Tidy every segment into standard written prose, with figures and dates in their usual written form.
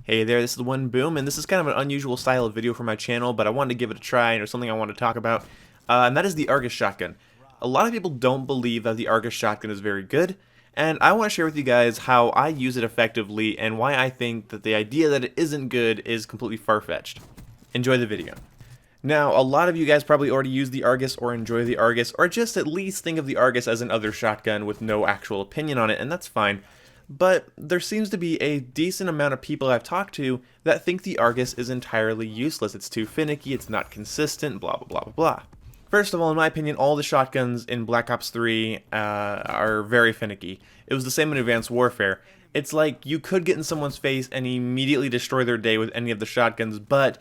Hey there, this is the One Boom, and this is kind of an unusual style of video for my channel, but I wanted to give it a try, and it was something I wanted to talk about, and that is the Argus shotgun. A lot of people don't believe that the Argus shotgun is very good, and I want to share with you guys how I use it effectively, and why I think that the idea that it isn't good is completely far-fetched. Enjoy the video. Now, a lot of you guys probably already use the Argus, or enjoy the Argus, or just at least think of the Argus as an other shotgun with no actual opinion on it, and that's fine. But there seems to be a decent amount of people I've talked to that think the Argus is entirely useless. It's too finicky, it's not consistent, blah blah blah blah blah. First of all, in my opinion, all the shotguns in Black Ops 3 are very finicky. It was the same in Advanced Warfare. It's like you could get in someone's face and immediately destroy their day with any of the shotguns, but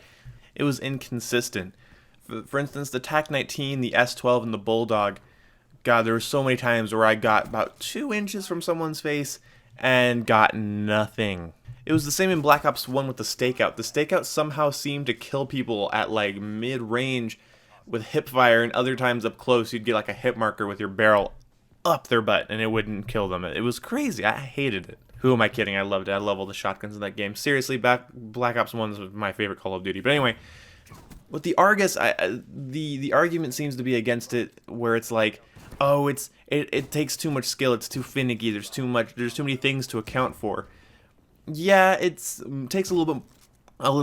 it was inconsistent. For instance, the TAC-19, the S-12, and the Bulldog, God, there were so many times where I got about 2 inches from someone's face and got nothing. It was the same in Black Ops 1 with the stakeout. The stakeout somehow seemed to kill people at like mid-range with hip fire, and other times up close you'd get like a hit marker with your barrel up their butt and it wouldn't kill them. It was crazy. I hated it. Who am I kidding? I loved it. I love all the shotguns in that game. Seriously, Black Ops 1 is my favorite Call of Duty. But anyway, with the Argus, the argument seems to be against it, where it's like, oh, it takes too much skill, it's too finicky, there's too many things to account for. Yeah, it takes a little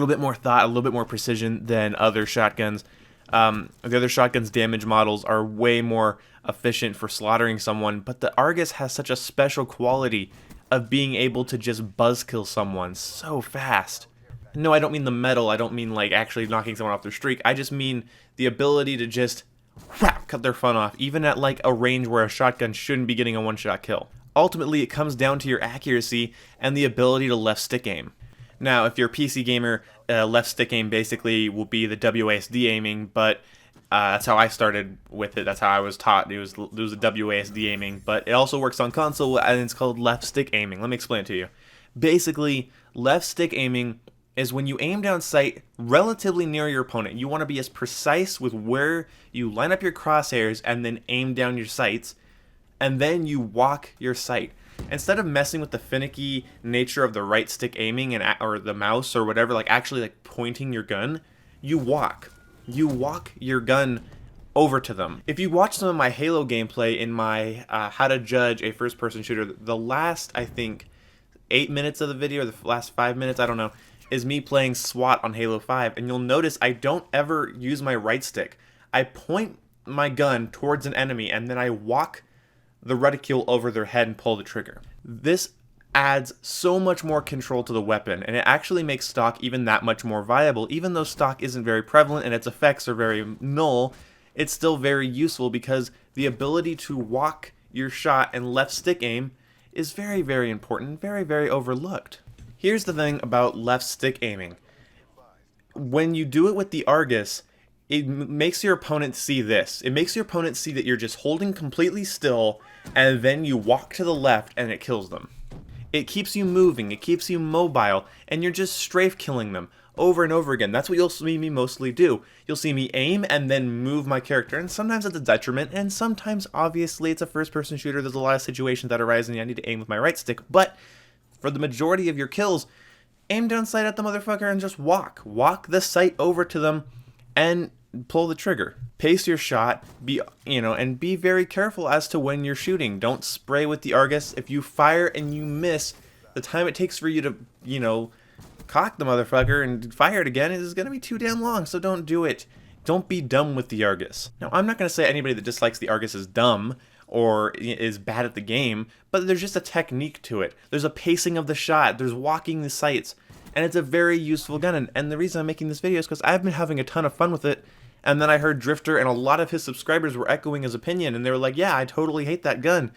bit more thought, a little bit more precision than other shotguns. The other shotguns' damage models are way more efficient for slaughtering someone, but the Argus has such a special quality of being able to just buzzkill someone so fast. No, I don't mean the metal, I don't mean like actually knocking someone off their streak, I just mean the ability to just whap, cut their fun off, even at like a range where a shotgun shouldn't be getting a one-shot kill. Ultimately, it comes down to your accuracy and the ability to left stick aim. Now, if you're a PC gamer, left stick aim basically will be the WASD aiming, but that's how I started with it. That's how I was taught. It was the WASD aiming, but it also works on console, and it's called left stick aiming. Let me explain it to you. Basically, left stick aiming is when you aim down sight relatively near your opponent. You want to be as precise with where you line up your crosshairs and then aim down your sights, and then you walk your sight. Instead of messing with the finicky nature of the right stick aiming or the mouse or whatever, like actually like pointing your gun, you walk. You walk your gun over to them. If you watch some of my Halo gameplay in my how to judge a first-person shooter, the last, I think, 8 minutes of the video, or the last 5 minutes, I don't know, is me playing SWAT on Halo 5, and you'll notice I don't ever use my right stick. I point my gun towards an enemy, and then I walk the reticule over their head and pull the trigger. This adds so much more control to the weapon, and it actually makes stock even that much more viable. Even though stock isn't very prevalent and its effects are very null, it's still very useful because the ability to walk your shot and left stick aim is very, very important, very, very overlooked. Here's the thing about left stick aiming. When you do it with the Argus, it makes your opponent see this. It makes your opponent see that you're just holding completely still, and then you walk to the left and it kills them. It keeps you moving, it keeps you mobile, and you're just strafe killing them over and over again. That's what you'll see me mostly do. You'll see me aim and then move my character, and sometimes it's a detriment, and sometimes obviously it's a first-person shooter. There's a lot of situations that arise and I need to aim with my right stick, but for the majority of your kills, aim down sight at the motherfucker and just walk. Walk the sight over to them and pull the trigger. Pace your shot, and be very careful as to when you're shooting. Don't spray with the Argus. If you fire and you miss, the time it takes for you to, cock the motherfucker and fire it again is going to be too damn long, so don't do it. Don't be dumb with the Argus. Now, I'm not going to say anybody that dislikes the Argus is dumb or is bad at the game, but there's just a technique to it. There's a pacing of the shot, there's walking the sights, and it's a very useful gun. And the reason I'm making this video is because I've been having a ton of fun with it, and then I heard Drifter and a lot of his subscribers were echoing his opinion, and they were like, yeah, I totally hate that gun.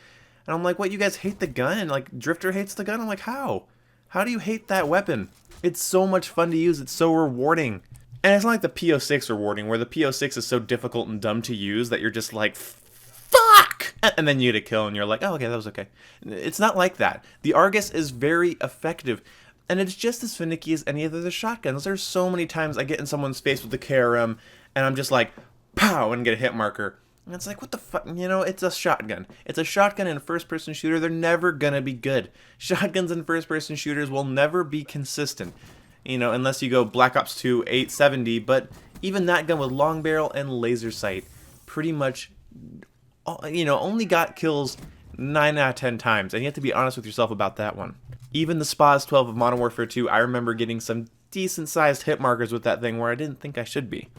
And I'm like, what, you guys hate the gun? Like, Drifter hates the gun? I'm like, how? How do you hate that weapon? It's so much fun to use, it's so rewarding. And it's not like the PO6 rewarding, where the PO6 is so difficult and dumb to use that you're just like, fuck! And then you get a kill and you're like, oh, okay, that was okay. It's not like that. The Argus is very effective, and it's just as finicky as any of the shotguns. There's so many times I get in someone's face with the KRM, and I'm just like, pow, and get a hit marker. And it's like, what the fuck? You know, it's a shotgun. It's a shotgun in a first-person shooter. They're never gonna be good. Shotguns in first-person shooters will never be consistent. You know, unless you go Black Ops 2 870, but even that gun with long barrel and laser sight pretty much, you know, only got kills 9 out of 10 times, and you have to be honest with yourself about that one. Even the SPAS 12 of Modern Warfare 2, I remember getting some decent-sized hit markers with that thing where I didn't think I should be.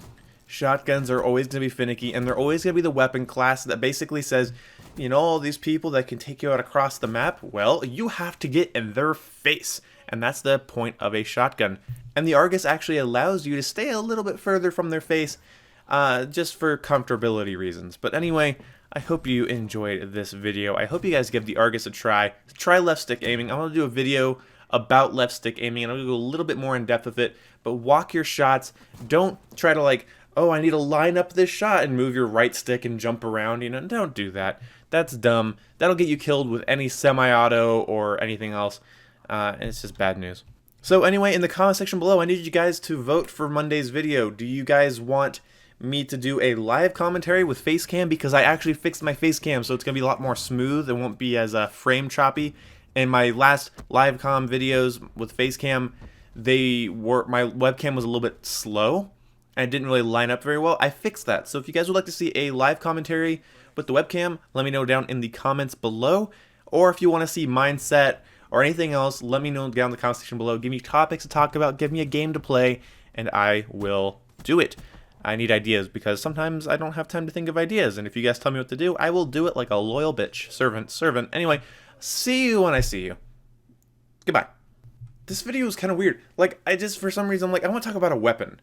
Shotguns are always going to be finicky, and they're always going to be the weapon class that basically says, you know, all these people that can take you out across the map, well, you have to get in their face. And that's the point of a shotgun. And the Argus actually allows you to stay a little bit further from their face, just for comfortability reasons. But anyway, I hope you enjoyed this video. I hope you guys give the Argus a try. Try left stick aiming. I'm going to do a video about left stick aiming, and I'm going to go a little bit more in depth with it. But walk your shots. Don't try to like, oh, I need to line up this shot and move your right stick and jump around. You know, don't do that. That's dumb. That'll get you killed with any semi-auto or anything else. It's just bad news. So anyway, in the comment section below, I need you guys to vote for Monday's video. Do you guys want me to do a live commentary with face cam? Because I actually fixed my face cam, so it's going to be a lot more smooth. It won't be as frame choppy. In my last live com videos with face cam, my webcam was a little bit slow and it didn't really line up very well. I fixed that. So if you guys would like to see a live commentary with the webcam, let me know down in the comments below. Or if you want to see mindset or anything else, let me know down in the comment section below. Give me topics to talk about, give me a game to play, and I will do it. I need ideas because sometimes I don't have time to think of ideas, and if you guys tell me what to do, I will do it like a loyal bitch. Servant. Anyway, see you when I see you. Goodbye. This video is kind of weird. Like, for some reason, I'm like, I want to talk about a weapon.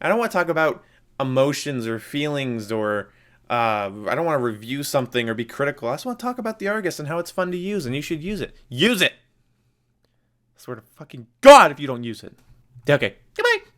I don't want to talk about emotions or feelings or I don't want to review something or be critical. I just want to talk about the Argus and how it's fun to use, and you should use it. Use it! I swear to fucking God if you don't use it. Okay, goodbye!